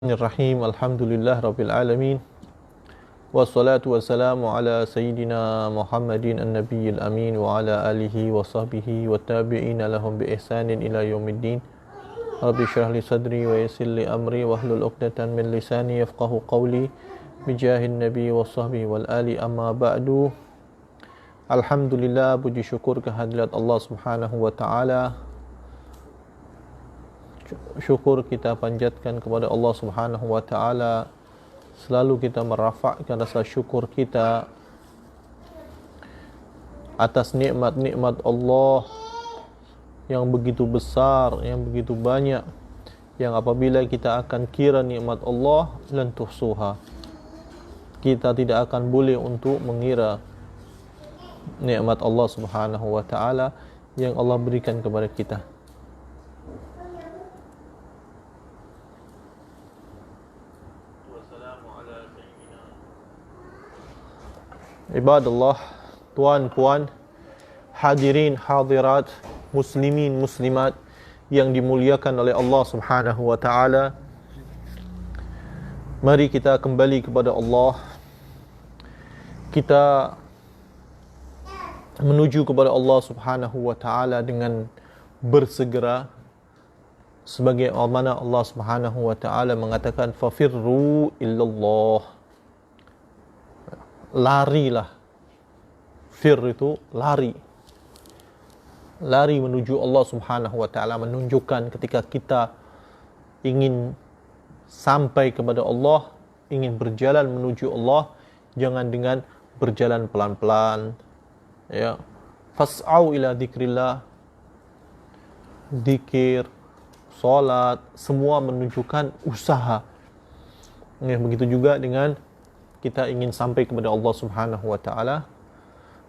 Bismillahirrahmanirrahim. Alhamdulillah rabbil alamin. Wassalatu wassalamu ala sayyidina Muhammadin an-nabiyil amin wa ala alihi wa sahbihi wa tabi'ina lahum bi ihsanin ila yaumiddin. Rabbi shrah li sadri wa yassir li amri wahlul 'uqdatan min lisani yafqahu qawli bijahin nabi wa sahbihi wal ali amma ba'du. Alhamdulillah, puji syukur kehadirat Allah Subhanahu wa taala. Syukur kita panjatkan kepada Allah Subhanahu wa taala. Selalu kita merafakkan rasa syukur kita atas nikmat-nikmat Allah yang begitu besar, yang begitu banyak, yang apabila kita akan kira nikmat Allah lan tuhsuha, kita tidak akan boleh untuk mengira nikmat Allah Subhanahu wa taala yang Allah berikan kepada kita. Ibadallah, tuan-puan, hadirin hadirat, muslimin muslimat yang dimuliakan oleh Allah Subhanahu wa taala. Mari kita kembali kepada Allah. Kita menuju kepada Allah Subhanahu wa taala dengan bersegera, sebagaimana Allah Subhanahu wa taala mengatakan fafirru illallah. Larilah. Fir itu lari. Lari menuju Allah Subhanahu wa taala, menunjukkan ketika kita ingin sampai kepada Allah, ingin berjalan menuju Allah, jangan dengan berjalan pelan-pelan, ya. Fas'au ila dzikrillah. Zikir, salat, semua menunjukkan usaha. Ya, begitu juga dengan kita ingin sampai kepada Allah Subhanahu wa taala,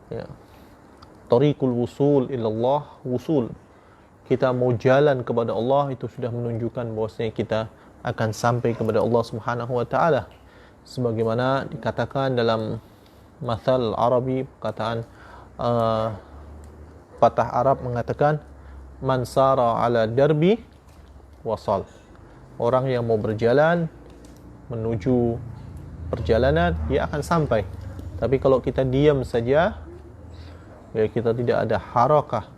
ya. Tariqul wusul ilallah, wusul. Kita mau jalan kepada Allah, itu sudah menunjukkan bahwasanya kita akan sampai kepada Allah Subhanahu wa taala. Sebagaimana dikatakan dalam mathal Arabi, perkataan patah Arab mengatakan man sara ala darbi wasal. Orang yang mau berjalan menuju perjalanan, dia akan sampai. Tapi kalau kita diam saja, ya, kita tidak ada harakah,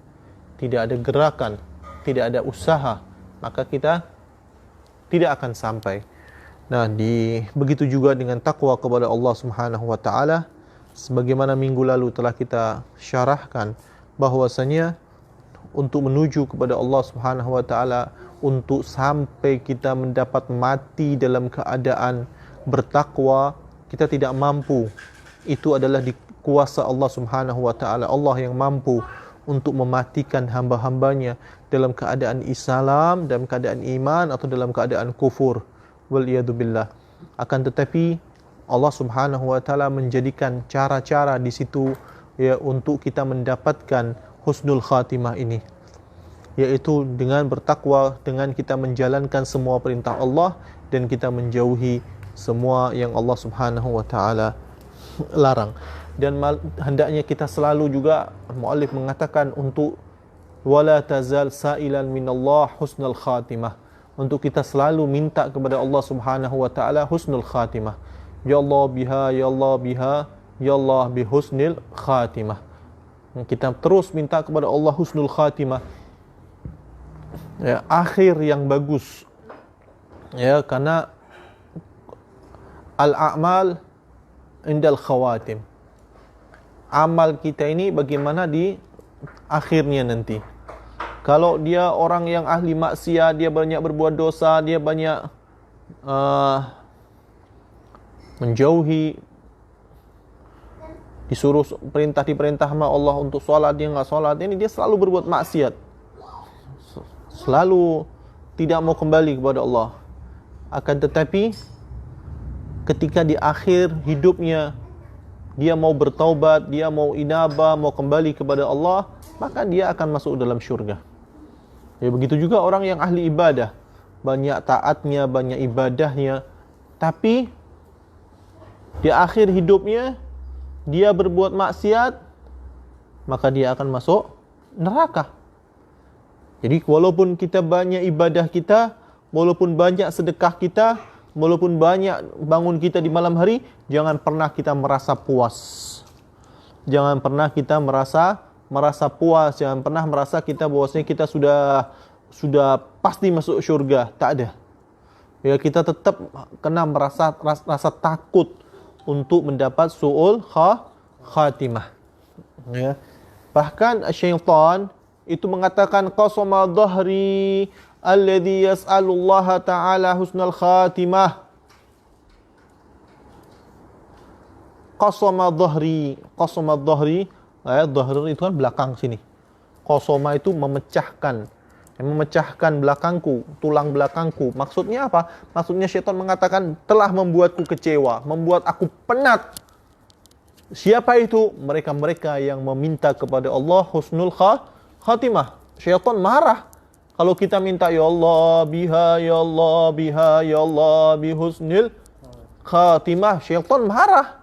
tidak ada gerakan, tidak ada usaha, maka kita tidak akan sampai. Nah, begitu juga dengan takwa kepada Allah Subhanahu wa taala. Sebagaimana minggu lalu telah kita syarahkan bahwasanya untuk menuju kepada Allah Subhanahu wa taala, untuk sampai kita mendapat mati dalam keadaan bertakwa, kita tidak mampu. Itu adalah di kuasa Allah Subhanahu wa taala. Allah yang mampu untuk mematikan hamba-hambanya dalam keadaan Islam, dalam keadaan iman, atau dalam keadaan kufur. Waliyadzubillah. Akan tetapi Allah Subhanahu wa taala menjadikan cara-cara di situ, ya, untuk kita mendapatkan husnul khatimah ini, yaitu dengan bertakwa, dengan kita menjalankan semua perintah Allah dan kita menjauhi semua yang Allah Subhanahu wa taala larang. Dan hendaknya kita selalu juga, muallif mengatakan, untuk wala tazal sa'ilan minallah husnul khatimah, untuk kita selalu minta kepada Allah Subhanahu wa taala husnul khatimah. Ya Allah biha, ya Allah biha, ya Allah bi husnil khatimah. Kita terus minta kepada Allah husnul khatimah, ya, akhir yang bagus, ya, karena al-a'mal indal khawatim. Amal kita ini bagaimana di akhirnya nanti. Kalau dia orang yang ahli maksiat, dia banyak berbuat dosa, dia banyak menjauhi, disuruh diperintah sama Allah untuk sholat, dia enggak sholat, ini dia selalu berbuat maksiat, selalu tidak mau kembali kepada Allah. Akan tetapi ketika di akhir hidupnya dia mau bertaubat, dia mau inabah, mau kembali kepada Allah, maka dia akan masuk dalam syurga. Ya, begitu juga orang yang ahli ibadah, banyak taatnya, banyak ibadahnya, tapi di akhir hidupnya dia berbuat maksiat, maka dia akan masuk neraka. Jadi walaupun kita banyak ibadah kita, walaupun banyak sedekah kita, walaupun banyak bangun kita di malam hari, jangan pernah kita merasa puas. Jangan pernah kita merasa puas, jangan pernah merasa kita bahwasanya kita sudah pasti masuk syurga. Tak ada. Ya, kita tetap kena rasa takut untuk mendapat su'ul khatimah. Ya. Bahkan syaitan itu mengatakan qasama dhahri alladhi yas'alullaha ta'ala husnal khatimah. Qasama dhahri, dhahr itu kan belakang sini. Qasama itu memecahkan belakangku, tulang belakangku. Maksudnya apa? Maksudnya syaitan mengatakan telah membuatku kecewa, membuat aku penat. Siapa itu? Mereka-mereka yang meminta kepada Allah husnul khatimah. Syaitan marah kalau kita minta ya Allah biha, ya Allah biha, ya Allah bihusnil khatimah. Syaitan marah.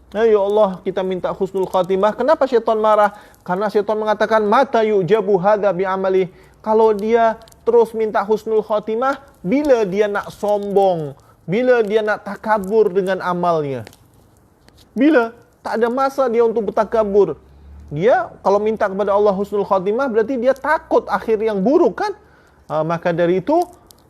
Ya Allah, kita minta husnul khatimah. Kenapa syaitan marah? Karena syaitan mengatakan mata yujabu hadza bi'amali. Kalau dia terus minta husnul khatimah, bila dia nak sombong, bila dia nak takabur dengan amalnya. Bila tak ada masa dia untuk bertakabur. Dia kalau minta kepada Allah husnul khatimah berarti dia takut akhir yang buruk kan? Maka dari itu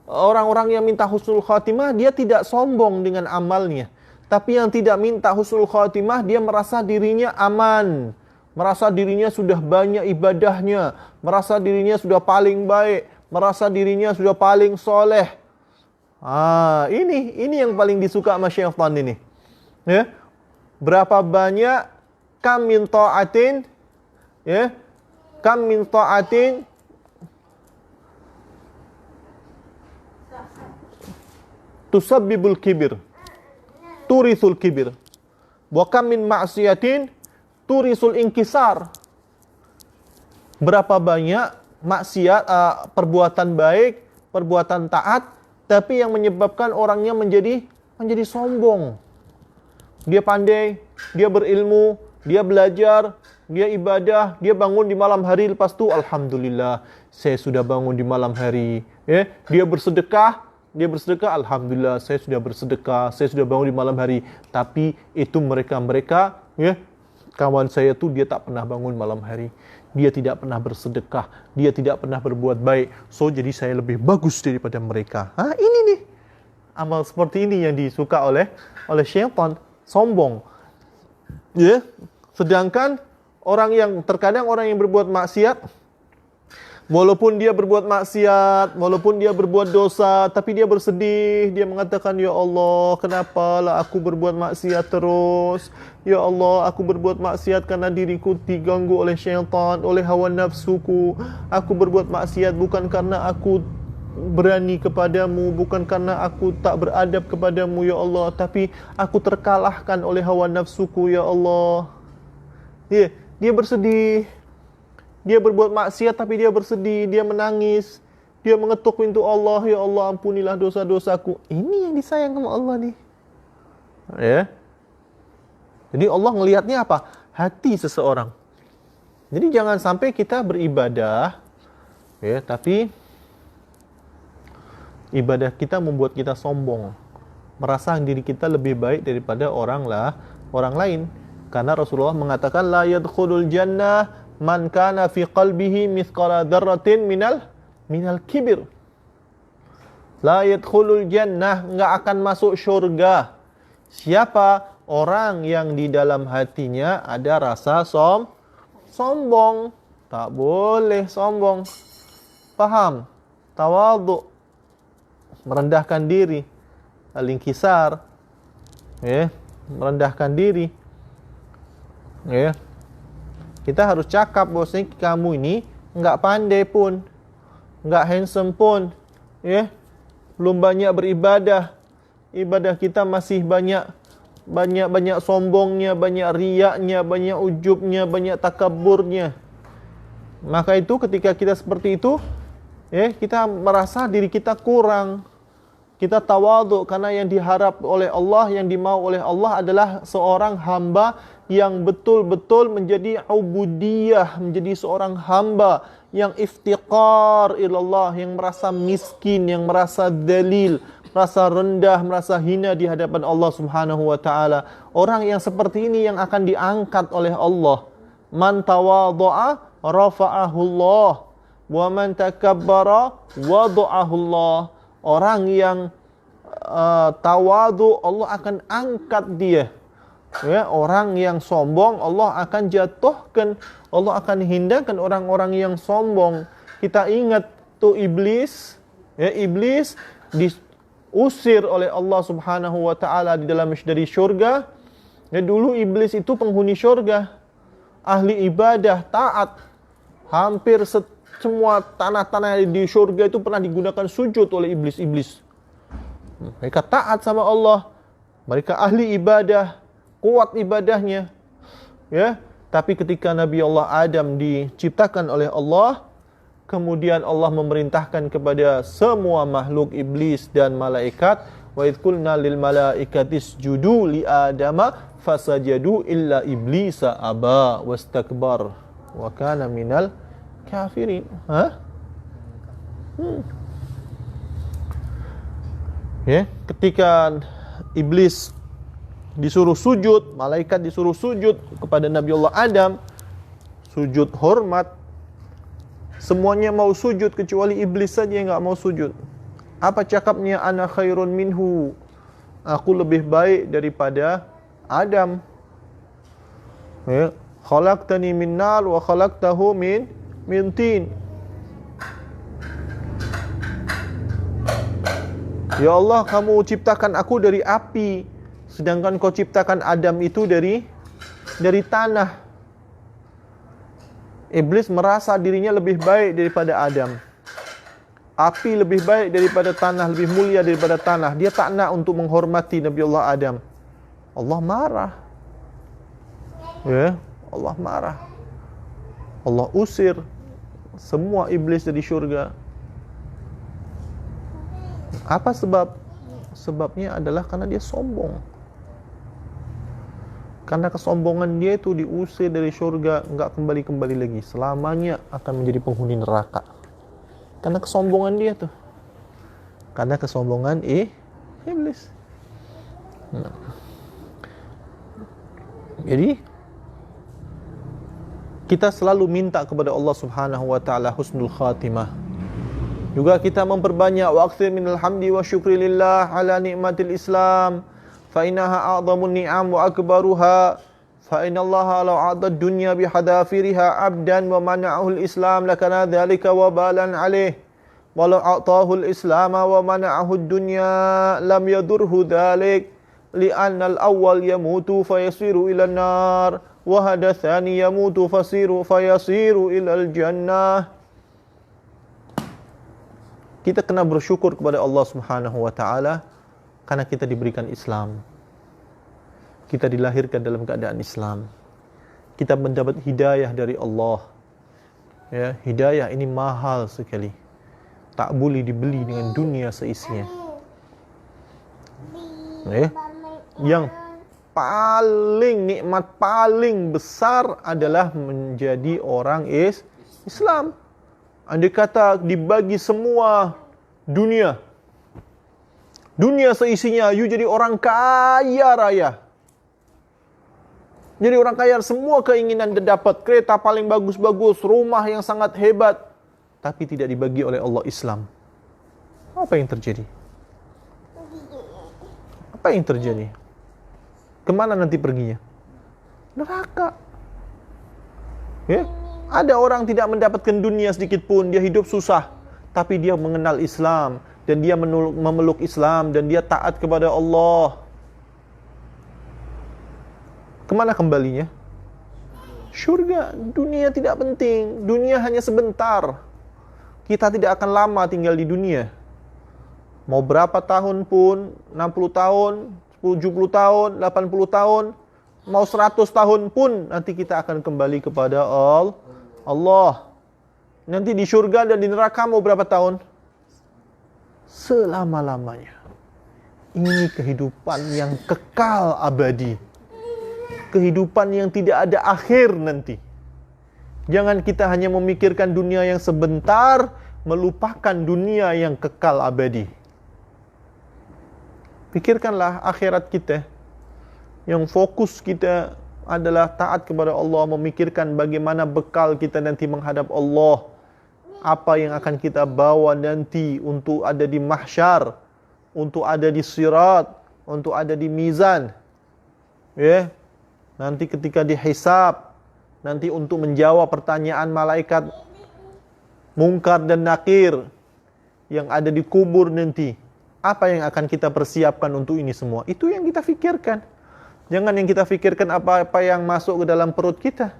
orang-orang yang minta husnul khatimah dia tidak sombong dengan amalnya. Tapi yang tidak minta husnul khatimah, dia merasa dirinya aman. Merasa dirinya sudah banyak ibadahnya. Merasa dirinya sudah paling baik. Merasa dirinya sudah paling soleh. Ini yang paling disuka sama syaitan ini. Ya. Berapa banyak kam min ta'atin, ya. Kam min ta'atin tusabbibul kibir. Turisul kibir. Wa kam min ma'siyatin turisul inkisar. Berapa banyak maksiat, perbuatan baik, perbuatan taat, tapi yang menyebabkan orangnya menjadi sombong. Dia pandai, dia berilmu, dia belajar, dia ibadah, dia bangun di malam hari, lepas tu alhamdulillah, saya sudah bangun di malam hari. Ya, dia bersedekah, alhamdulillah saya sudah bersedekah, saya sudah bangun di malam hari. Tapi itu mereka ya, kawan saya tu dia tak pernah bangun malam hari. Dia tidak pernah bersedekah, dia tidak pernah berbuat baik. So jadi saya lebih bagus daripada mereka. Ini nih. Amal seperti ini yang disuka oleh syaitan, sombong. Ya. Sedangkan terkadang orang yang berbuat maksiat, walaupun dia berbuat maksiat, walaupun dia berbuat dosa, tapi dia bersedih. Dia mengatakan, ya Allah, kenapalah aku berbuat maksiat terus? Ya Allah, aku berbuat maksiat karena diriku diganggu oleh syaitan, oleh hawa nafsuku. Aku berbuat maksiat bukan karena aku berani kepadamu, bukan karena aku tak beradab kepadamu, ya Allah, tapi aku terkalahkan oleh hawa nafsuku, ya Allah. Dia bersedih. Dia berbuat maksiat tapi dia bersedih, dia menangis, dia mengetuk pintu Allah, ya Allah ampunilah dosa-dosaku. Ini yang disayang sama Allah nih. Ya. Jadi Allah ngelihatnya apa? Hati seseorang. Jadi jangan sampai kita beribadah, ya, tapi ibadah kita membuat kita sombong, merasa diri kita lebih baik daripada orang lain. Karena Rasulullah mengatakan la yadkhulul jannah man kana fi qalbihi mithqala dzarratin minal kibir. La yadkhulul jannah, enggak akan masuk syurga. Siapa? Orang yang di dalam hatinya ada rasa sombong. Tak boleh sombong. Paham? Tawadhu, merendahkan diri, al-inkisar, ya, merendahkan diri. Ya. Kita harus cakap bahwasanya kamu ini enggak pandai pun, enggak handsome pun, ya. Belum banyak beribadah. Ibadah kita masih banyak sombongnya, banyak riaknya, banyak ujubnya, banyak takaburnya. Maka itu ketika kita seperti itu, ya, kita merasa diri kita kurang. Kita tawadhu karena yang diharap oleh Allah, yang dimau oleh Allah adalah seorang hamba yang betul-betul menjadi ubudiyah, menjadi seorang hamba yang iftiqar ilallah, yang merasa miskin, yang merasa dalil, rasa rendah, merasa hina di hadapan Allah Subhanahu wa taala. Orang yang seperti ini yang akan diangkat oleh Allah. Man tawadha'a rafa'ahu Allah, wa man takabbara wada'ahu Allah. Orang yang tawadu, Allah akan angkat dia. Ya, orang yang sombong Allah akan jatuhkan, Allah akan hindarkan orang-orang yang sombong. Kita ingat tuh iblis, ya, iblis diusir oleh Allah Subhanahu wa taala dari syurga. Ya, dulu iblis itu penghuni syurga, ahli ibadah, taat. Hampir semua tanah-tanah di syurga itu pernah digunakan sujud oleh iblis-iblis. Mereka taat sama Allah, mereka ahli ibadah, kuat ibadahnya, ya. Tapi ketika Nabi Allah Adam diciptakan oleh Allah, kemudian Allah memerintahkan kepada semua makhluk, iblis dan malaikat, wa idh qulna lil malaikati isjudu li adama fasajadu illa iblisa aba wastakbar wa kana minal kafirin. Ya, ketika iblis disuruh sujud, malaikat disuruh sujud kepada Nabi Allah Adam, sujud hormat, semuanya mau sujud kecuali iblis saja yang enggak mau sujud. Apa cakapnya? Ana khairun minhu, aku lebih baik daripada Adam. Ya, khalaqtani min nar wa khalaqtahu min tin. Ya Allah, kamu ciptakan aku dari api, sedangkan kau ciptakan Adam itu dari tanah. Iblis merasa dirinya lebih baik daripada Adam. Api lebih baik daripada tanah, lebih mulia daripada tanah. Dia tak nak untuk menghormati Nabi Allah Adam. Allah marah. Ya, Allah marah. Allah usir semua iblis dari syurga. Apa sebab? Sebabnya adalah karena dia sombong. Karena kesombongan dia itu diusir dari syurga, enggak kembali-kembali lagi. Selamanya akan menjadi penghuni neraka. Karena kesombongan dia tuh. Karena kesombongan iblis. Nah. Jadi kita selalu minta kepada Allah Subhanahu wa taala husnul khatimah. Juga kita memperbanyak waqti minal hamdi wa syukri lillah ala nikmatil Islam. Fa innaha a'dhamun ni'am wa akbaruha. Fa innallaha law 'adda ad-dunya bihadafiriha 'abdan wa mana'ahu al-islam lakana dhalika wabalan 'alayh. Walau a'tahu al-islam wa mana'ahu ad-dunya lam yadurhu dhalik. Li'anna al-awwal yamutu fayasiru ila an-nar wa hadha thani yamutu fayasiru ila al-jannah. Kita kena bersyukur kepada Allah Subhanahu wa taala karena kita diberikan Islam. Kita dilahirkan dalam keadaan Islam. Kita mendapat hidayah dari Allah. Ya, hidayah ini mahal sekali. Tak boleh dibeli dengan dunia seisinya. Ya. Yang paling nikmat paling besar adalah menjadi orang Islam. Andai kata dibagi semua dunia seisinya, you jadi orang kaya raya. Jadi orang kaya, semua keinginan dia dapat, kereta paling bagus-bagus, rumah yang sangat hebat, tapi tidak dibagi oleh Allah Islam. Apa yang terjadi? Apa yang terjadi? Kemana nanti perginya? Neraka. Ya? Ada orang tidak mendapatkan dunia sedikit pun, dia hidup susah, tapi dia mengenal Islam, dan dia memeluk Islam, dan dia taat kepada Allah. Kemana kembalinya? Syurga. Dunia tidak penting, dunia hanya sebentar. Kita tidak akan lama tinggal di dunia. Mau berapa tahun pun, 60 tahun, 70 tahun, 80 tahun, mau 100 tahun pun, nanti kita akan kembali kepada Allah. Nanti di syurga dan di neraka mau berapa tahun? Selama-lamanya. Ini kehidupan yang kekal abadi. Kehidupan yang tidak ada akhir nanti. Jangan kita hanya memikirkan dunia yang sebentar, melupakan dunia yang kekal abadi. Pikirkanlah akhirat kita. Yang fokus kita adalah taat kepada Allah, memikirkan bagaimana bekal kita nanti menghadap Allah. Apa yang akan kita bawa nanti untuk ada di mahsyar, untuk ada di sirat, untuk ada di mizan. Ya. Nanti ketika dihisab, nanti untuk menjawab pertanyaan malaikat Munkar dan Nakir yang ada di kubur nanti. Apa yang akan kita persiapkan untuk ini semua? Itu yang kita fikirkan. Jangan yang kita fikirkan apa-apa yang masuk ke dalam perut kita.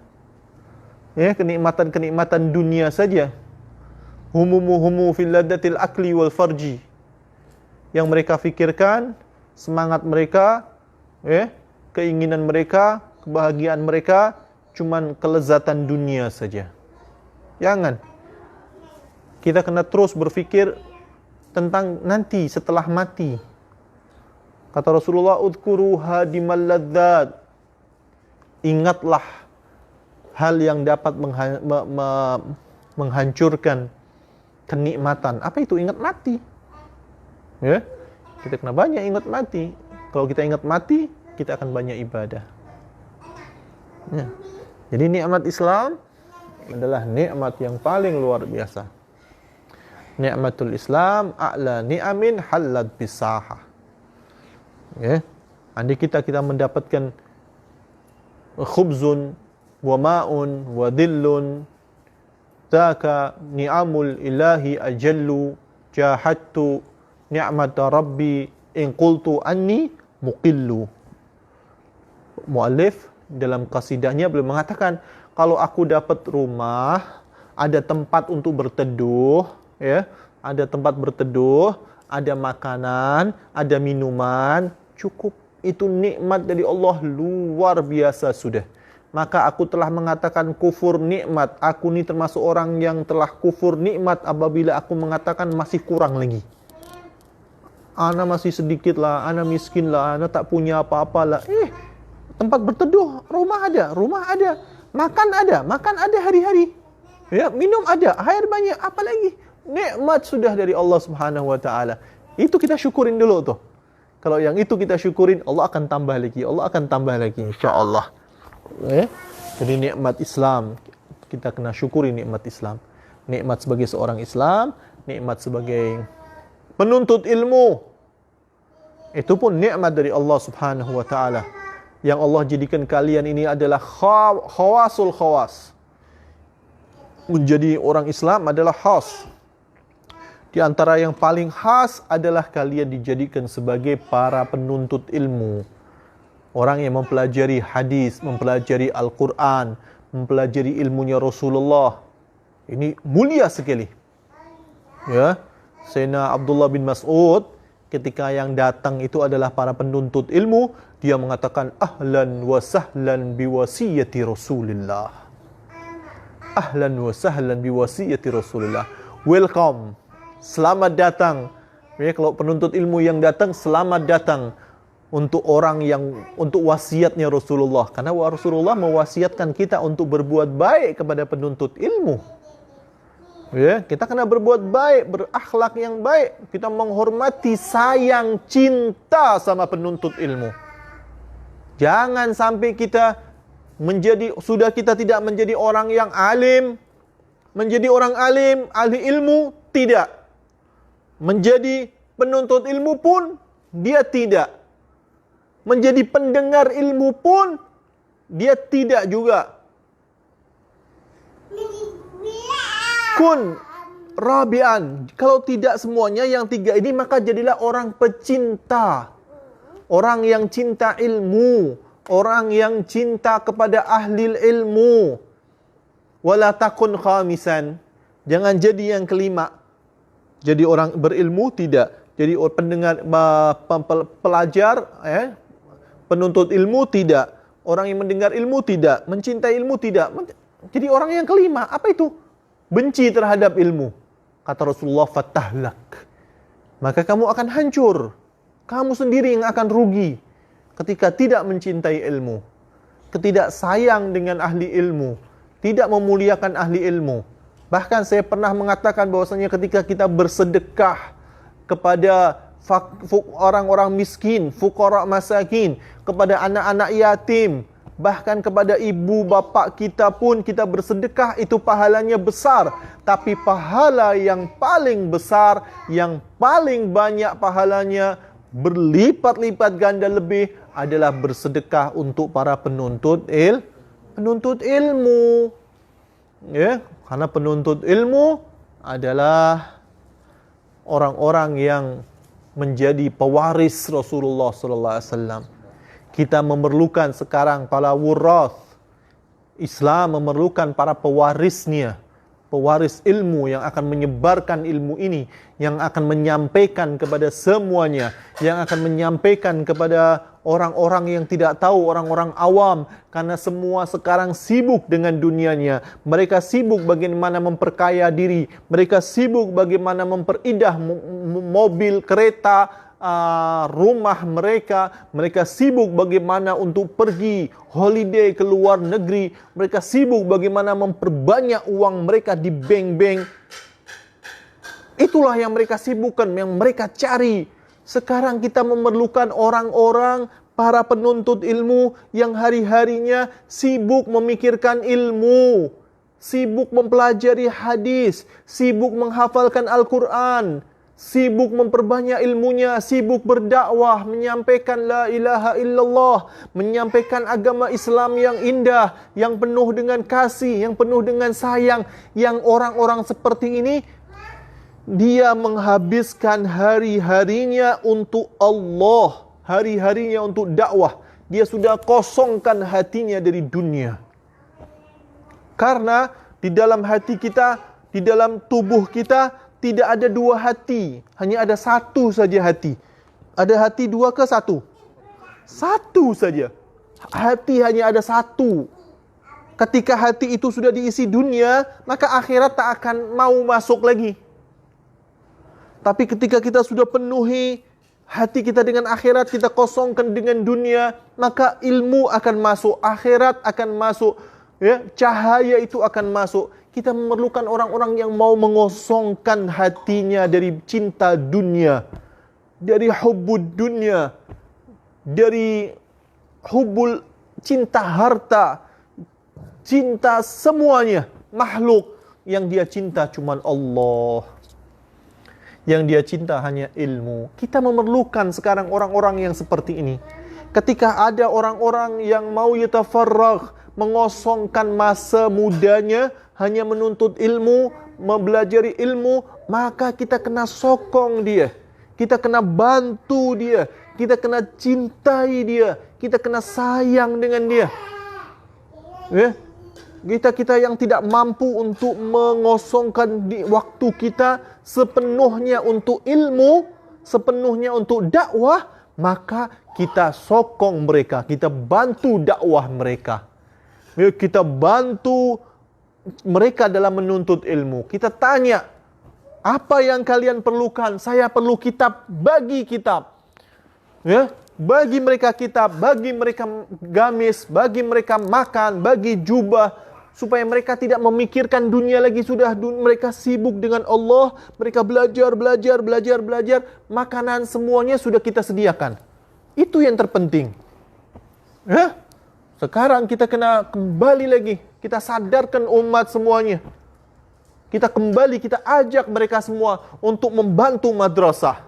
Ya, kenikmatan-kenikmatan dunia saja. Humumu fil ladatil akli wal farji. Yang mereka fikirkan, semangat mereka, ya, keinginan mereka, kebahagiaan mereka cuman kelezatan dunia saja. Jangan. Kita kena terus berfikir tentang nanti setelah mati. Kata Rasulullah, "Udhkuru hadimal ladzat." Ingatlah hal yang dapat menghancurkan kenikmatan. Apa itu? Ingat mati. Ya. Kita kena banyak ingat mati. Kalau kita ingat mati, kita akan banyak ibadah. Ya. Jadi nikmat Islam adalah nikmat yang paling luar biasa. Ni'matul Islam a'la ni'amin halad bisaha. Ya. Andai kita mendapatkan khubzun wa ma'un wa dhillun zaka ni'amul ilahi ajallu jahattu ni'mata rabbi in qultu anni muqillu. Muallif dalam kasidahnya beliau mengatakan, kalau aku dapat rumah, ada tempat untuk berteduh, ya, ada tempat berteduh, ada makanan, ada minuman, cukup. Itu nikmat dari Allah luar biasa sudah. Maka aku telah mengatakan kufur nikmat. Aku ni termasuk orang yang telah kufur nikmat apabila aku mengatakan masih kurang lagi. Ana masih sedikit lah, ana miskin lah, ana tak punya apa-apa lah. Tempat berteduh, rumah ada, makan ada hari-hari. Ya, minum ada, air banyak, apa lagi? Nikmat sudah dari Allah Subhanahu wa taala. Itu kita syukurin dulu tuh. Kalau yang itu kita syukurin, Allah akan tambah lagi, insyaallah. Ya. Jadi nikmat Islam, kita kena syukuri nikmat Islam. Nikmat sebagai seorang Islam, nikmat sebagai penuntut ilmu. Itu pun nikmat dari Allah Subhanahu wa taala. Yang Allah jadikan kalian ini adalah khawasul khawas. Menjadi orang Islam adalah khas. Di antara yang paling khas adalah kalian dijadikan sebagai para penuntut ilmu. Orang yang mempelajari hadis, mempelajari Al-Quran, mempelajari ilmunya Rasulullah. Ini mulia sekali. Ya, Sayyidina Abdullah bin Mas'ud ketika yang datang itu adalah para penuntut ilmu, dia mengatakan ahlan wa sahlan biwasiyati Rasulillah. Ahlan wa sahlan biwasiyati Rasulillah. Welcome. Selamat datang. Ya, kalau penuntut ilmu yang datang, selamat datang untuk orang yang untuk wasiatnya Rasulullah. Karena Rasulullah mewasiatkan kita untuk berbuat baik kepada penuntut ilmu. Ya, kita kena berbuat baik, berakhlak yang baik. Kita menghormati, sayang, cinta sama penuntut ilmu. Jangan sampai kita kita tidak menjadi orang yang alim, menjadi orang alim, ahli ilmu, tidak. Menjadi penuntut ilmu pun dia tidak. Menjadi pendengar ilmu pun dia tidak juga. Kun rabian. Kalau tidak semuanya yang tiga ini, maka jadilah orang pecinta. Orang yang cinta ilmu. Orang yang cinta kepada ahli ilmu. Wala takun khamisan. Jangan jadi yang kelima. Jadi orang berilmu tidak. Jadi pendengar, pelajar, penuntut ilmu tidak. Orang yang mendengar ilmu tidak. Mencintai ilmu tidak. Jadi orang yang kelima, apa itu? Benci terhadap ilmu. Kata Rasulullah, fatahlak. Maka kamu akan hancur. Kamu sendiri yang akan rugi ketika tidak mencintai ilmu. Ketidak sayang dengan ahli ilmu. Tidak memuliakan ahli ilmu. Bahkan saya pernah mengatakan bahwasanya ketika kita bersedekah kepada orang-orang miskin, fuqara masakin, kepada anak-anak yatim, bahkan kepada ibu bapa kita pun kita bersedekah, itu pahalanya besar. Tapi pahala yang paling besar, yang paling banyak pahalanya, berlipat-lipat ganda lebih, adalah bersedekah untuk para penuntut ilmu. Ya, karena penuntut ilmu adalah orang-orang yang menjadi pewaris Rasulullah sallallahu alaihi wasallam. Kita memerlukan sekarang para wurath. Islam memerlukan para pewarisnya, pewaris ilmu yang akan menyebarkan ilmu ini, yang akan menyampaikan kepada semuanya, yang akan menyampaikan kepada orang-orang yang tidak tahu, orang-orang awam, karena semua sekarang sibuk dengan dunianya. Mereka sibuk bagaimana memperkaya diri, mereka sibuk bagaimana memperindah mobil, kereta, rumah mereka sibuk bagaimana untuk pergi holiday ke luar negeri, mereka sibuk bagaimana memperbanyak uang mereka di bank-bank. Itulah yang mereka sibukkan, yang mereka cari. Sekarang kita memerlukan orang-orang, para penuntut ilmu yang hari-harinya sibuk memikirkan ilmu, sibuk mempelajari hadis, sibuk menghafalkan Al-Quran, sibuk memperbanyak ilmunya, sibuk berdakwah, menyampaikan la ilaha illallah, menyampaikan agama Islam yang indah, yang penuh dengan kasih, yang penuh dengan sayang. Yang orang-orang seperti ini, dia menghabiskan hari-harinya untuk Allah, hari-harinya untuk dakwah. Dia sudah kosongkan hatinya dari dunia. Karena di dalam hati kita, di dalam tubuh kita, tidak ada dua hati, hanya ada satu saja hati. Ada hati dua ke satu? Satu saja. Hati hanya ada satu. Ketika hati itu sudah diisi dunia, maka akhirat tak akan mau masuk lagi. Tapi ketika kita sudah penuhi hati kita dengan akhirat, kita kosongkan dengan dunia, maka ilmu akan masuk, akhirat akan masuk, ya, cahaya itu akan masuk. Kita memerlukan orang-orang yang mau mengosongkan hatinya dari cinta dunia, dari hubbud dunia, dari hubbul cinta harta, cinta semuanya, makhluk. Yang dia cinta cuma Allah. Yang dia cinta hanya ilmu. Kita memerlukan sekarang orang-orang yang seperti ini. Ketika ada orang-orang yang mau yatafarragh, mengosongkan masa mudanya hanya menuntut ilmu, mempelajari ilmu, maka kita kena sokong dia, kita kena bantu dia, kita kena cintai dia, kita kena sayang dengan dia. Ya? Kita yang tidak mampu untuk mengosongkan waktu kita sepenuhnya untuk ilmu, sepenuhnya untuk dakwah, maka kita sokong mereka, kita bantu dakwah mereka. Kita bantu mereka dalam menuntut ilmu. Kita tanya, apa yang kalian perlukan? Saya perlu kitab, bagi kitab. Ya, bagi mereka kitab, bagi mereka gamis, bagi mereka makan, bagi jubah, supaya mereka tidak memikirkan dunia lagi. Sudah mereka sibuk dengan Allah, mereka belajar, makanan semuanya sudah kita sediakan. Itu yang terpenting. Ya? Sekarang kita kena kembali lagi, kita sadarkan umat semuanya. Kita kembali, kita ajak mereka semua untuk membantu madrasah.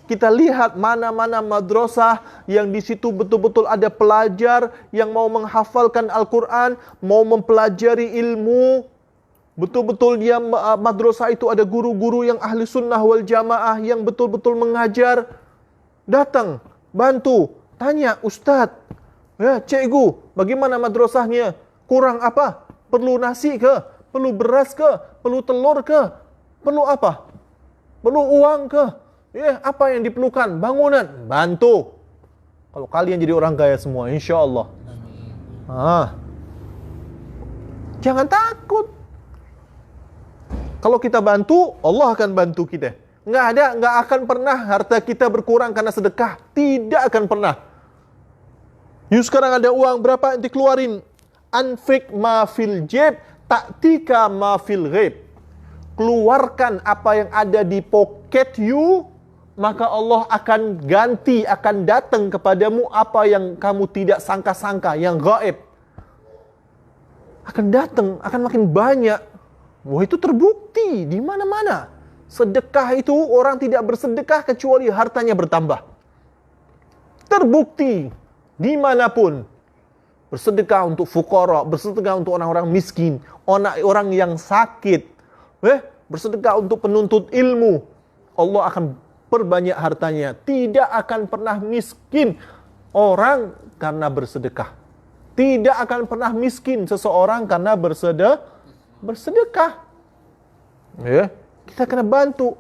Kita lihat mana-mana madrasah yang di situ betul-betul ada pelajar yang mau menghafalkan Al-Quran, mau mempelajari ilmu. Betul-betul dia madrasah itu ada guru-guru yang ahli sunnah wal jamaah yang betul-betul mengajar. Datang, bantu, tanya, Ustadz, ya, cikgu, bagaimana madrasahnya? Kurang apa? Perlu nasi ke? Perlu beras ke? Perlu telur ke? Perlu apa? Perlu uang ke? Ya, apa yang diperlukan? Bangunan, bantu. Kalau kalian jadi orang kaya semua, insya Allah. Jangan takut. Kalau kita bantu, Allah akan bantu kita. Nggak akan pernah harta kita berkurang karena sedekah. Tidak akan pernah. Yuk sekarang ada uang berapa yang dikeluarin? Anfik ma fil jeb, ta'tika ma fil ghaib. Keluarkan apa yang ada di pocket you, maka Allah akan ganti, akan datang kepadamu apa yang kamu tidak sangka-sangka, yang gaib. Akan datang, akan makin banyak. Wah, itu terbukti di mana-mana. Sedekah itu orang tidak bersedekah kecuali hartanya bertambah. Terbukti dimanapun. Bersedekah untuk fuqara, bersedekah untuk orang-orang miskin, orang yang sakit, bersedekah untuk penuntut ilmu. Allah akan perbanyak hartanya. Tidak akan pernah miskin orang karena bersedekah. Tidak akan pernah miskin seseorang karena bersedekah. Ya, kita kena bantu.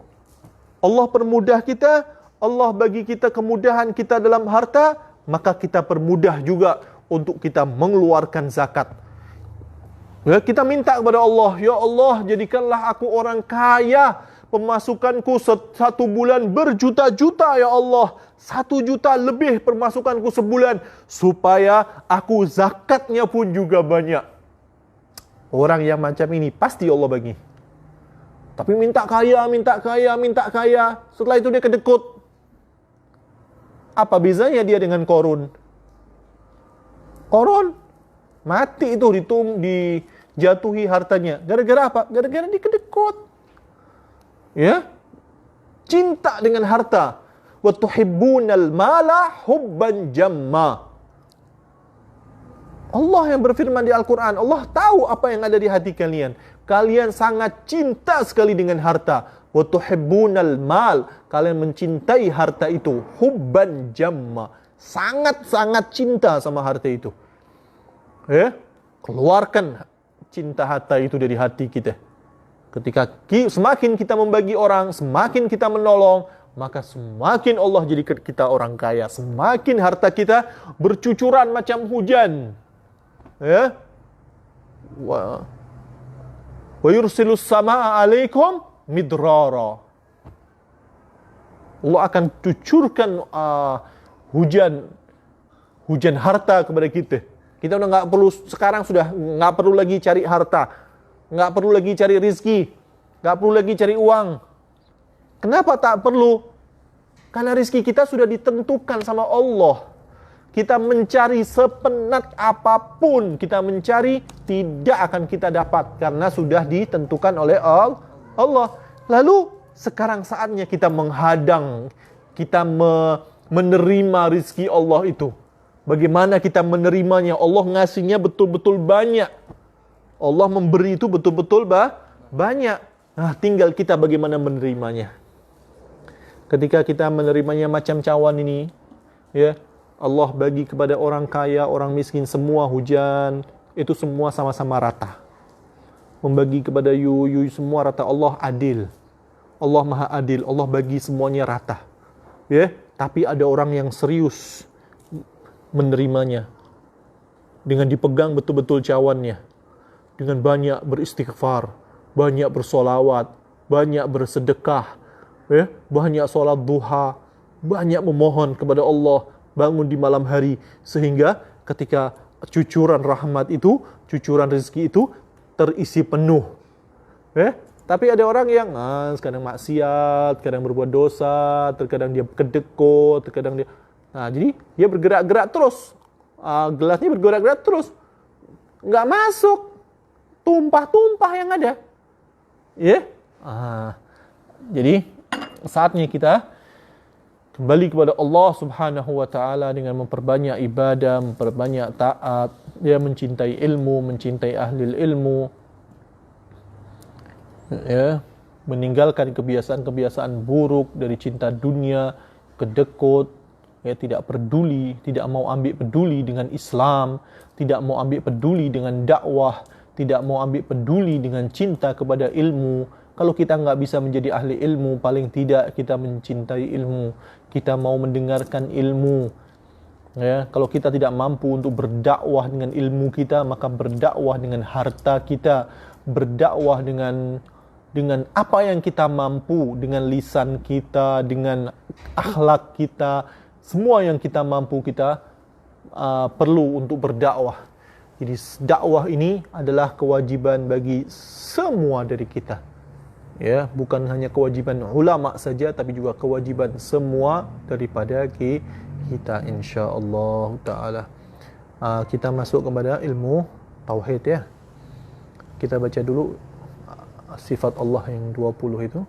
Allah permudah kita, Allah bagi kita kemudahan kita dalam harta, maka kita permudah juga untuk kita mengeluarkan zakat. Ya, kita minta kepada Allah, ya Allah, jadikanlah aku orang kaya, pemasukanku satu bulan berjuta-juta ya Allah, 1 juta lebih pemasukanku sebulan, supaya aku zakatnya pun juga banyak. Orang yang macam ini pasti Allah bagi. Tapi minta kaya, setelah itu dia kedekut. Apa bezanya dia dengan Korun? Korun mati itu, dijatuhi hartanya. Gara-gara apa? Gara-gara dia kedekut. Ya, cinta dengan harta. Wa tuhibbunal mala hubban jamma. Allah yang berfirman di Al-Quran, Allah tahu apa yang ada di hati kalian. Kalian sangat cinta sekali dengan harta. Wa tuhibbunal mal, kalian mencintai harta itu hubban jamma. Sangat-sangat cinta sama harta itu. Ya, keluarkan cinta harta itu dari hati kita. Ketika semakin kita membagi orang, semakin kita menolong, maka semakin Allah jadikan kita orang kaya. Semakin harta kita bercucuran macam hujan. Ya. Wa yursilus samaa alaikum midrara. Allah akan cucurkan hujan harta kepada kita. Kita udah nggak perlu, sekarang sudah nggak perlu lagi cari harta, nggak perlu lagi cari rizki, nggak perlu lagi cari uang. Kenapa tak perlu? Karena rizki kita sudah ditentukan sama Allah. Kita mencari sepenat apapun, kita mencari, tidak akan kita dapat karena sudah ditentukan oleh Allah. Lalu sekarang saatnya kita menghadang, kita menerima rizki Allah itu. Bagaimana kita menerimanya? Allah ngasihnya betul-betul banyak. Allah memberi itu betul-betul banyak. Nah, tinggal kita bagaimana menerimanya. Ketika kita menerimanya macam cawan ini, ya, Allah bagi kepada orang kaya, orang miskin, semua hujan, itu semua sama-sama rata. Membagi kepada you semua rata. Allah adil. Allah maha adil. Allah bagi semuanya rata. Ya, tapi ada orang yang serius menerimanya. Dengan dipegang betul-betul cawannya. Dengan banyak beristighfar, banyak bersolawat, banyak bersedekah, ya, banyak sholat duha, banyak memohon kepada Allah, bangun di malam hari, sehingga ketika cucuran rahmat itu, cucuran rezeki itu terisi penuh. Tapi ada orang yang kadang maksiat, kadang berbuat dosa, terkadang dia kedekut, terkadang dia, jadi dia bergerak-gerak terus, gelasnya bergerak-gerak terus, nggak masuk, tumpah-tumpah yang ada, ya. Jadi saatnya kita kembali kepada Allah Subhanahu wa taala dengan memperbanyak ibadah, memperbanyak taat, dia mencintai ilmu, mencintai ahli ilmu. Ya, meninggalkan kebiasaan-kebiasaan buruk dari cinta dunia, kedekut, ya, tidak peduli, tidak mau ambil peduli dengan Islam, tidak mau ambil peduli dengan dakwah, tidak mau ambil peduli dengan cinta kepada ilmu. Kalau kita nggak bisa menjadi ahli ilmu, paling tidak kita mencintai ilmu. Kita mau mendengarkan ilmu. Ya, kalau kita tidak mampu untuk berdakwah dengan ilmu kita, maka berdakwah dengan harta kita, berdakwah dengan apa yang kita mampu, dengan lisan kita, dengan akhlak kita, semua yang kita mampu kita perlu untuk berdakwah. Jadi dakwah ini adalah kewajiban bagi semua dari kita. Ya, bukan hanya kewajiban ulama saja, tapi juga kewajiban semua daripada kita, insya-Allah taala. Kita masuk kepada ilmu tauhid ya. Kita baca dulu sifat Allah yang 20 itu.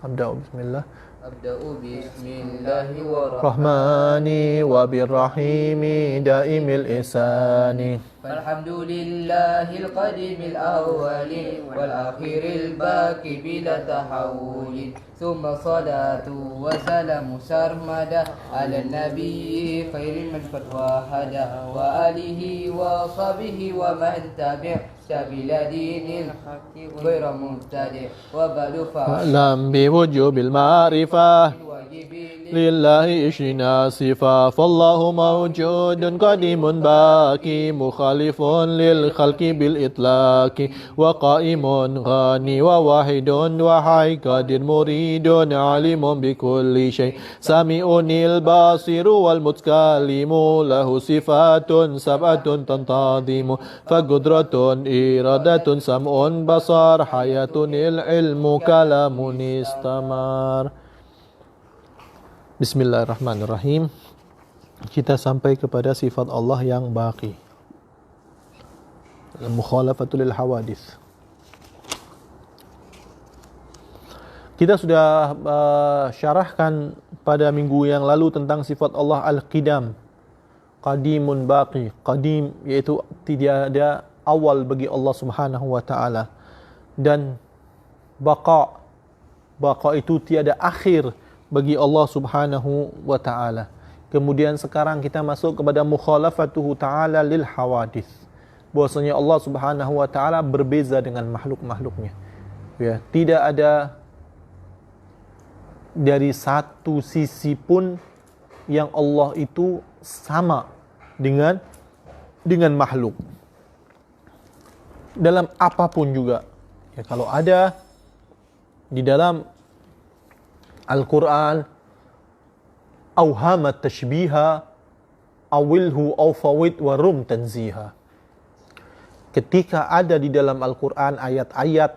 Bismillah. أبدأ بسم الله Rahmani wa birrahimi daimil ihsani. فالحمد لله القديم الأول والآخر الباقي بلا تحول ثم صلاة وسلام سرمدا على النبي خير من قد وحد وآله وصحبه ومن تبع سبيل دين الحق غير مبتدع وبعد فاعلم بوجوب المعرفة لله إشنا صفة فالله موجود قديم باقي مخالف للخلق بالإطلاق وقائم غني وواحد وحي قادر مريد عليم بكل شيء سميع البصير والمتكلم له صفات سبعة تنتظم فقدرة إرادة سمع بصر حياة العلم كلام استمر. Bismillahirrahmanirrahim. Kita sampai kepada sifat Allah yang baqi. Mukhalafatul hawadith. Kita sudah syarahkan pada minggu yang lalu tentang sifat Allah al-qidam. Qadimun baqi. Qadim iaitu tidak ada awal bagi Allah Subhanahu wa taala. Dan baqa. Baqa itu tiada akhir bagi Allah Subhanahu wa taala. Kemudian sekarang kita masuk kepada mukhalafatuhu taala lil hawadith. Bahwasanya Allah Subhanahu wa taala berbeza dengan makhluk-makhluknya. Ya, tidak ada dari satu sisi pun yang Allah itu sama dengan makhluk. Dalam apapun juga. Ya, kalau ada di dalam Al-Quran awhamat tashbiha awilhu awfawid warum tanziha. Ketika ada di dalam Al-Quran ayat-ayat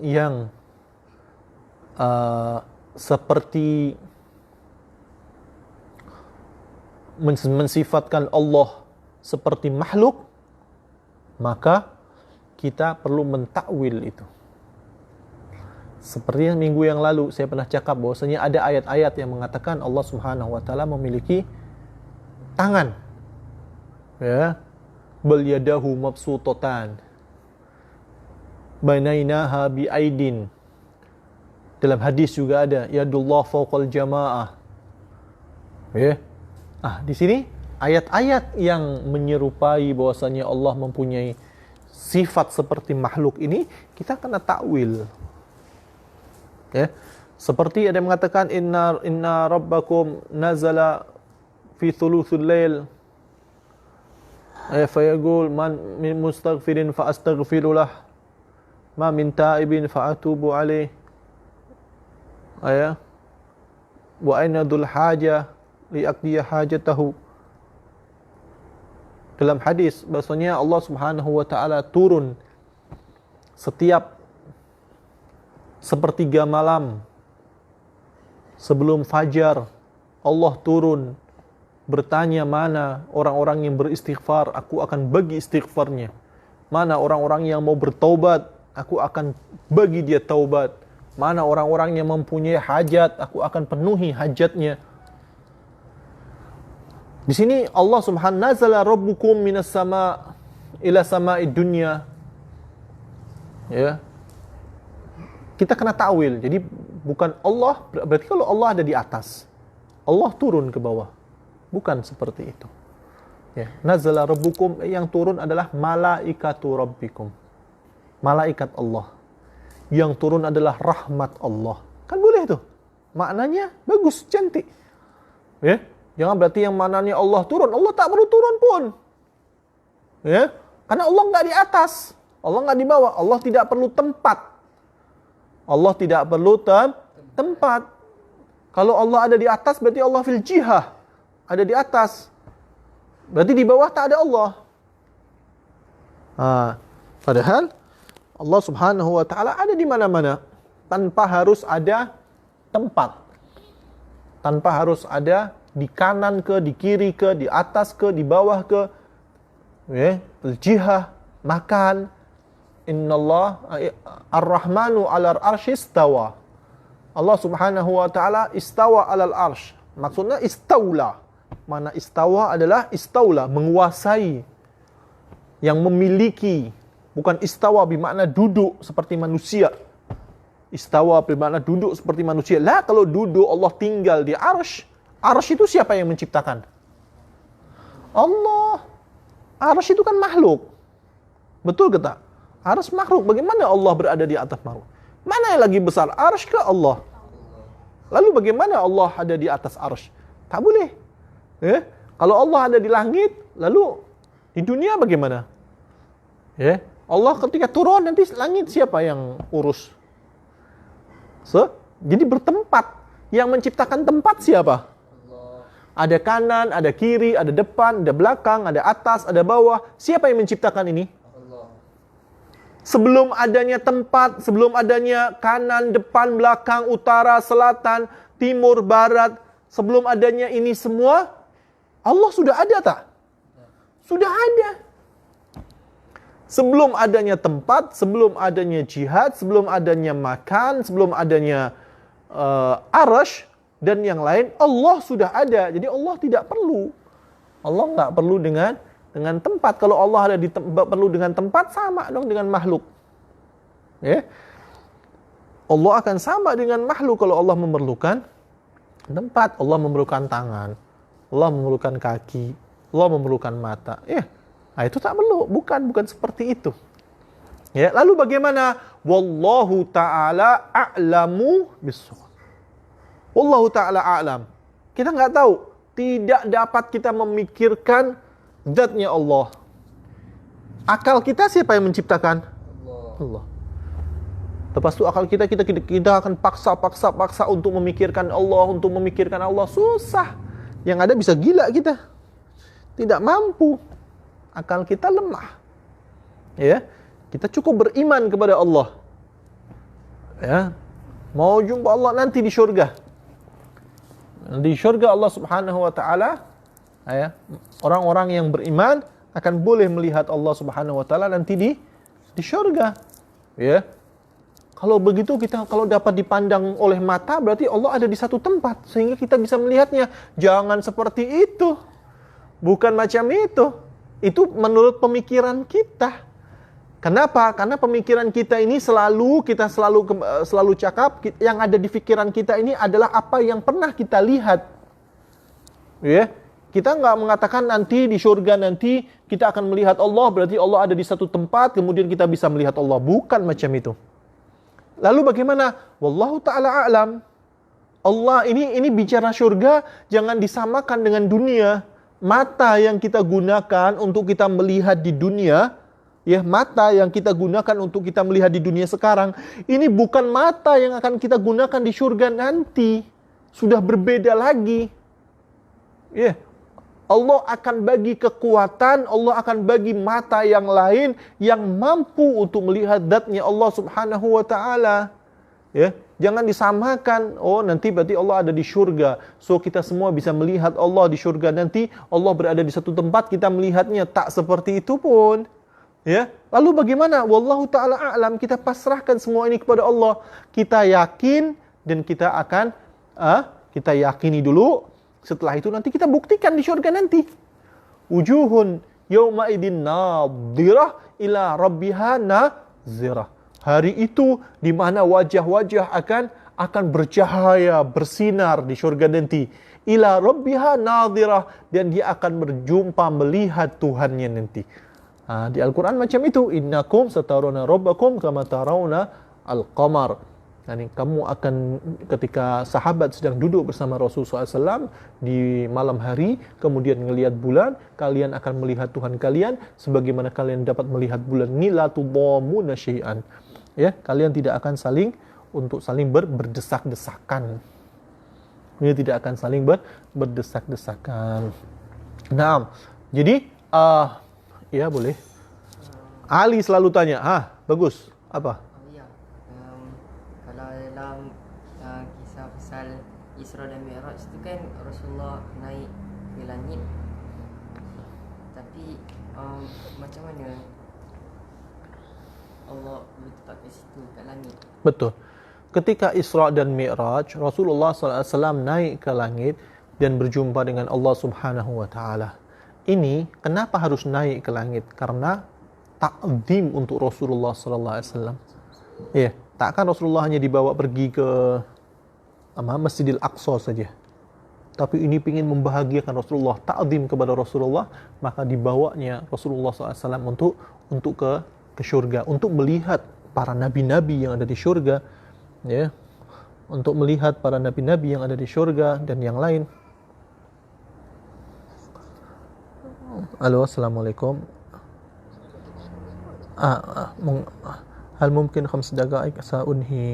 yang seperti mensifatkan Allah seperti makhluk, maka kita perlu mentakwil itu. Seperti yang minggu yang lalu saya pernah cakap bahwasanya ada ayat-ayat yang mengatakan Allah Subhanahu wa taala memiliki tangan. Ya. Bal yadahu mabsutatan. Banainaha bi aidin. Dalam hadis juga ada yadullah fawqal jamaah. Ya. Di sini ayat-ayat yang menyerupai bahwasanya Allah mempunyai sifat seperti makhluk ini kita kena takwil. Ya, seperti ada yang mengatakan inna rabbakum nazala fi thuluthul lail fa yaqul man min mustaghfirin fa astaghfirulah ma min taibin fa atubu alaih wa aina dhul haja li aqdiya hajatahu. Dalam hadis bahwasanya Allah Subhanahu wa taala turun setiap sepertiga malam sebelum fajar. Allah turun bertanya, mana orang-orang yang beristighfar, aku akan bagi istighfarnya. Mana orang-orang yang mau bertaubat, aku akan bagi dia taubat. Mana orang-orang yang mempunyai hajat, aku akan penuhi hajatnya. Di sini Allah Subhanahu nazala rabbukum minas sama ila sama'id dunya. Ya. Kita kena takwil. Jadi bukan Allah, berarti kalau Allah ada di atas, Allah turun ke bawah. Bukan seperti itu. Ya, nazala rabbukum, yang turun adalah malaikatu rabbikum. Malaikat Allah. Yang turun adalah rahmat Allah. Kan boleh itu. Maknanya bagus, cantik. Ya, jangan berarti yang maknanya Allah turun, Allah tak perlu turun pun. Ya, karena Allah enggak di atas, Allah enggak di bawah, Allah tidak perlu tempat. Allah tidak perlu tempat. Kalau Allah ada di atas, berarti Allah fil jihah, ada di atas. Berarti di bawah tak ada Allah. Padahal Allah Subhanahu wa taala ada di mana-mana tanpa harus ada tempat. Tanpa harus ada di kanan ke, di kiri ke, di atas ke, di bawah ke. Ya, jihah, makan. Innallah ar-Rahmanu 'alal arsy istawa. Allah Subhanahu wa taala istawa 'alal arsy. Maksudnya istaula. Mana istawa adalah istaula, menguasai, yang memiliki. Bukan istawa bermakna duduk seperti manusia. Istawa bermakna duduk seperti manusia. Lah, kalau duduk Allah tinggal di arsy. Arsy itu siapa yang menciptakan? Allah. Arsy itu kan makhluk. Betul ke tak? Arsy makhluk. Bagaimana Allah berada di atas makhluk? Mana yang lagi besar? Arsy ke Allah? Lalu bagaimana Allah ada di atas arsy? Tak boleh. Kalau Allah ada di langit, lalu di dunia bagaimana? Allah ketika turun nanti langit siapa yang urus? Jadi bertempat. Yang menciptakan tempat siapa? Ada kanan, ada kiri, ada depan, ada belakang, ada atas, ada bawah. Siapa yang menciptakan ini? Sebelum adanya tempat, sebelum adanya kanan, depan, belakang, utara, selatan, timur, barat, sebelum adanya ini semua, Allah sudah ada tak? Sudah ada. Sebelum adanya tempat, sebelum adanya jihad, sebelum adanya makan, sebelum adanya arsy dan yang lain, Allah sudah ada. Jadi Allah tidak perlu. Allah nggak perlu dengan tempat. Kalau Allah ada perlu dengan tempat, sama dong dengan makhluk. Allah akan sama dengan makhluk kalau Allah memerlukan tempat. Allah memerlukan tangan, Allah memerlukan kaki, Allah memerlukan mata. Nah, itu tak perlu. Bukan seperti itu. Lalu bagaimana? Wallahu ta'ala a'lamu bis-shawab. Wallahu ta'ala a'lam. Kita nggak tahu. Tidak dapat kita memikirkan zatnya Allah. Akal kita siapa yang menciptakan? Allah. Lepas itu akal kita akan paksa untuk memikirkan Allah, susah. Yang ada bisa gila kita. Tidak mampu. Akal kita lemah. Kita cukup beriman kepada Allah. Mau jumpa Allah nanti di syurga. Di syurga Allah Subhanahu wa taala, orang-orang yang beriman akan boleh melihat Allah Subhanahu wa taala nanti di syurga. Kalau begitu kalau dapat dipandang oleh mata, berarti Allah ada di satu tempat sehingga kita bisa melihatnya. Jangan seperti itu. Bukan macam itu. Itu menurut pemikiran kita. Kenapa? Karena pemikiran kita ini selalu cakap, yang ada di pikiran kita ini adalah apa yang pernah kita lihat. Kita nggak mengatakan nanti di surga nanti kita akan melihat Allah, berarti Allah ada di satu tempat, kemudian kita bisa melihat Allah. Bukan macam itu. Lalu bagaimana? Wallahu ta'ala a'lam. Allah ini bicara surga, jangan disamakan dengan dunia. Mata yang kita gunakan untuk kita melihat di dunia, mata yang kita gunakan untuk kita melihat di dunia sekarang, ini bukan mata yang akan kita gunakan di surga nanti. Sudah berbeda lagi. Allah akan bagi kekuatan, Allah akan bagi mata yang lain yang mampu untuk melihat zatnya Allah Subhanahu wa taala. Jangan disamakan, nanti berarti Allah ada di surga. So kita semua bisa melihat Allah di surga nanti, Allah berada di satu tempat, kita melihatnya. Tak seperti itu pun. Lalu bagaimana? Wallahu ta'ala a'lam. Kita pasrahkan semua ini kepada Allah. Kita yakin dan kita akan kita yakini dulu. Setelah itu nanti kita buktikan di surga nanti. Wujuhun yawma idin nadhirah ila rabbiha nazirah. Hari itu di mana wajah-wajah akan bercahaya, bersinar di surga nanti. Ila rabbiha nadhirah, dan dia akan berjumpa melihat Tuhannya nanti. Di Al-Quran macam itu. Innakum satarawna rabbakum kama tarawna al-qamar. Kamu akan, ketika sahabat sedang duduk bersama Rasulullah SAW di malam hari, kemudian melihat bulan, kalian akan melihat Tuhan kalian sebagaimana kalian dapat melihat bulan ini. La tudhamuna syai'an. Kalian tidak akan saling berdesak-desakan. Ini tidak akan saling berdesak-desakan. Nah, jadi boleh. Ali selalu tanya, bagus. Apa? Oh iya, kalau dalam kisah pasal Isra dan Mi'raj itu kan Rasulullah naik ke langit, tapi macam mana Allah letak ke situ kat langit? Betul. Ketika Isra dan Mi'raj, Rasulullah SAW naik ke langit dan berjumpa dengan Allah Subhanahu wa taala. Ini kenapa harus naik ke langit? Karena ta'zim untuk Rasulullah sallallahu alaihi wasallam. Ya, takkan Rasulullah hanya dibawa pergi ke Masjidil Aqsa saja. Tapi ini ingin membahagiakan Rasulullah, ta'zim kepada Rasulullah, maka dibawanya Rasulullah SAW untuk ke syurga, untuk melihat para nabi-nabi yang ada di syurga, ya, untuk melihat para nabi-nabi yang ada di syurga dan yang lain. Halo, assalamualaikum. Hal mungkin 5 دقائق سأنهي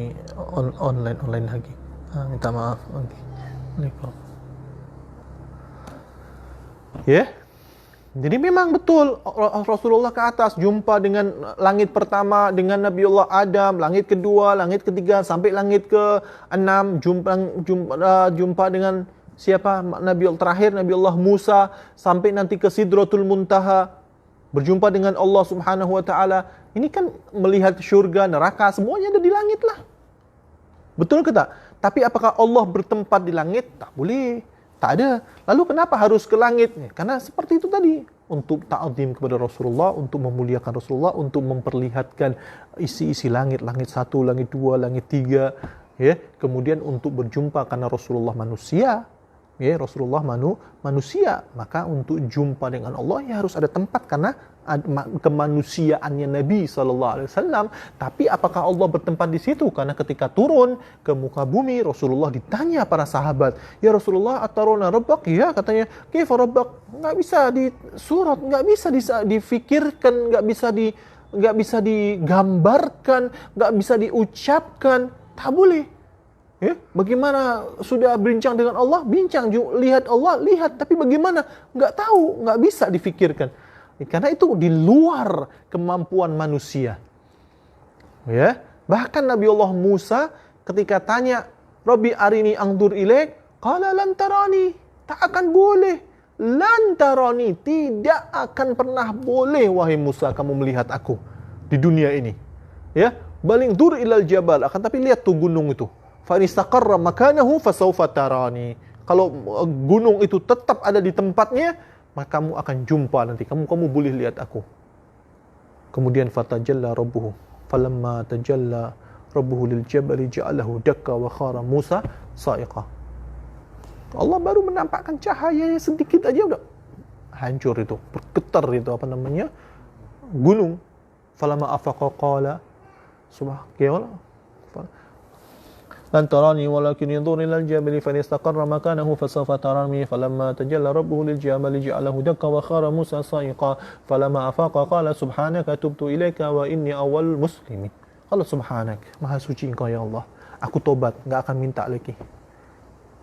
online lagi. Minta maaf. Okay. Assalamualaikum. Ya. Jadi memang betul Rasulullah ke atas jumpa dengan langit pertama dengan Nabiullah Adam, langit kedua, langit ketiga sampai langit ke-6 jumpa dengan siapa? Terakhir Nabiullah Musa sampai nanti ke Sidratul Muntaha berjumpa dengan Allah Subhanahu wa taala. Ini kan melihat syurga, neraka, semuanya ada di langit lah. Betul ke tak? Tapi apakah Allah bertempat di langit? Tak boleh. Tak ada. Lalu kenapa harus ke langit? Karena seperti itu tadi. Untuk ta'zim kepada Rasulullah, untuk memuliakan Rasulullah, untuk memperlihatkan isi-isi langit. Langit 1, langit 2, langit 3. Ya. Kemudian untuk berjumpa karena Rasulullah manusia. Ya, Rasulullah manusia. Maka untuk jumpa dengan Allah ya harus ada tempat karena kemanusiaannya Nabi SAW. Tapi apakah Allah bertempat di situ? Karena ketika turun ke muka bumi, Rasulullah ditanya para sahabat, ya Rasulullah, atarona rabbak? Ya, katanya, kaifa rabbak? Nggak bisa di surat, nggak bisa difikirkan, nggak bisa digambarkan, nggak bisa diucapkan. Tak boleh. Ya, bagaimana sudah bincang dengan Allah? Bincang, lihat Allah, lihat. Tapi bagaimana? Nggak tahu, nggak bisa difikirkan. Karena itu di luar kemampuan manusia. Ya, bahkan Nabi Allah Musa ketika tanya, Rabbi arini angdur ilaik, qala lan tarani. Tak akan boleh. Lan tarani, tidak akan pernah boleh wahai Musa kamu melihat aku di dunia ini. Ya, baling dur ilal jabal, akan tapi lihat tuh gunung itu. Fa istaqarra makanahu fasawfa tarani. Kalau gunung itu tetap ada di tempatnya, maka kamu akan jumpa nanti. Kamu boleh lihat aku. Kemudian fatajalla rabbuhu. Falamma tajalla rabbuhu lil jabali ja'alahu dakka wa khara Musa sa'iqa. Allah baru menampakkan cahayanya sedikit aja udah hancur itu, bergetar itu gunung. Falamma afaqa qala subhanallah. لن تراني ولكن ينظر إلى الجبل فإن استقر مكانه فسوف تراني فلما تجلى ربه للجبل جعله دكا وخر موسى صائقا فلما أفاق قال سبحانك تبت إليك وإني أول المسلمين. Allah subhanak, maha suci engkau ya Allah, aku tobat, gak akan minta lagi,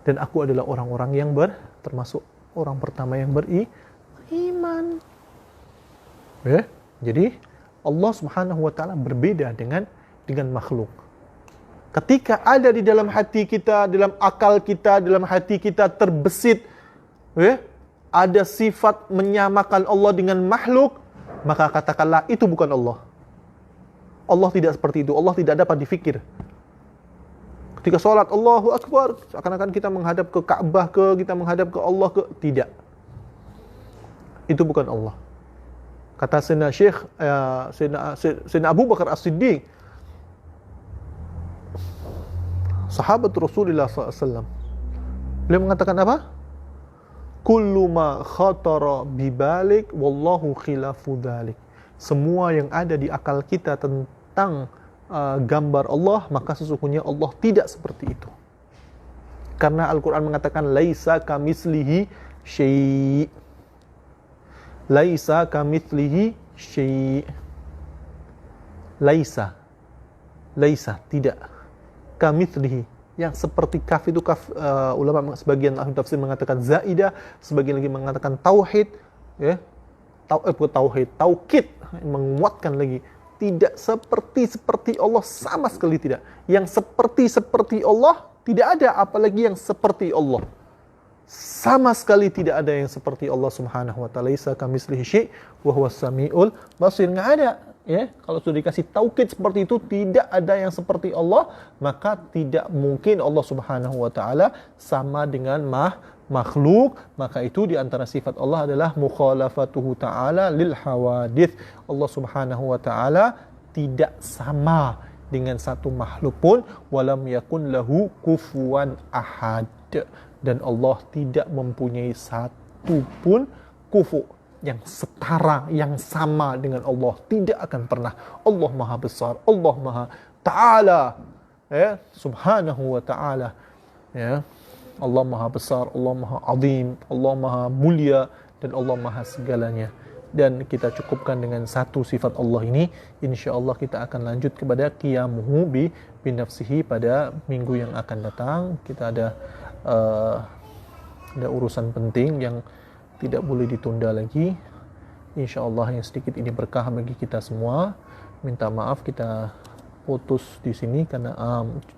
dan aku adalah orang-orang yang termasuk orang pertama yang beriman. Ya, jadi Allah subhanahu wa ta'ala berbeda dengan makhluk. Ketika ada di dalam hati kita, dalam akal kita, dalam hati kita terbesit, ya, ada sifat menyamakan Allah dengan makhluk, maka katakanlah itu bukan Allah. Allah tidak seperti itu. Allah tidak dapat difikir. Ketika sholat, Allahu Akbar, seakan-akan kita menghadap ke Ka'bah kita menghadap ke Allah tidak. Itu bukan Allah. Kata Sayyidina Abu Bakar As-Siddiq, sahabat Rasulullah SAW, beliau mengatakan apa? Kullu ma khatara bibalik wallahu khilafu dhalik. Semua yang ada di akal kita tentang gambar Allah, maka sesungguhnya Allah tidak seperti itu. Karena Al-Quran mengatakan laisa kamitslihi syai'. Laisa kamitslihi syai'. Laisa tidak. Kamitslihi, yang seperti kaf itu ulama sebagian ahli tafsir mengatakan zaidah, sebagian lagi mengatakan tauhid, ya. Taukid, menguatkan lagi tidak seperti Allah, sama sekali tidak. Yang seperti Allah tidak ada, apalagi yang seperti Allah. Sama sekali tidak ada yang seperti Allah Subhanahu wa taala. Laisa kamitslihi syai' wa huwas samiul basir. Enggak ada, ya. Kalau sudah dikasih taukid seperti itu, tidak ada yang seperti Allah, maka tidak mungkin Allah Subhanahu wa taala sama dengan makhluk. Maka itu di antara sifat Allah adalah mukhalafatuhu ta'ala lil hawadith. Allah Subhanahu wa taala tidak sama dengan satu makhluk pun, walam yakun lahu kufuwan ahad. Dan Allah tidak mempunyai satu pun kufu yang setara, yang sama dengan Allah. Tidak akan pernah. Allah Maha Besar, Allah Maha Ta'ala, ya, Subhanahu wa Ta'ala, ya. Allah Maha Besar, Allah Maha Azim, Allah Maha Mulia, dan Allah Maha segalanya. Dan kita cukupkan dengan satu sifat Allah ini. InsyaAllah kita akan lanjut kepada qiyamuhu binafsihi pada minggu yang akan datang. Kita ada urusan penting yang tidak boleh ditunda lagi. InsyaAllah yang sedikit ini berkah bagi kita semua. Minta maaf kita putus di sini karena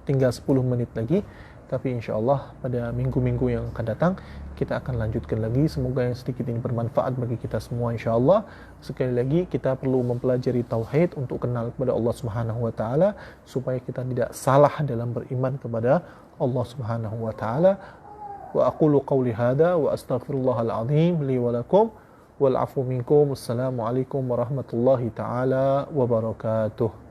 tinggal 10 menit lagi. Tapi insyaAllah pada minggu-minggu yang akan datang kita akan lanjutkan lagi. Semoga yang sedikit ini bermanfaat bagi kita semua insyaAllah. Sekali lagi kita perlu mempelajari tauhid untuk kenal kepada Allah Subhanahu wa taala supaya kita tidak salah dalam beriman kepada Allah Subhanahu wa taala. Wa aqulu qawli hadha wa astaghfirullahal azim li wa lakum wal afu minkum. Wassalamualaikum warahmatullahi taala wabarakatuh.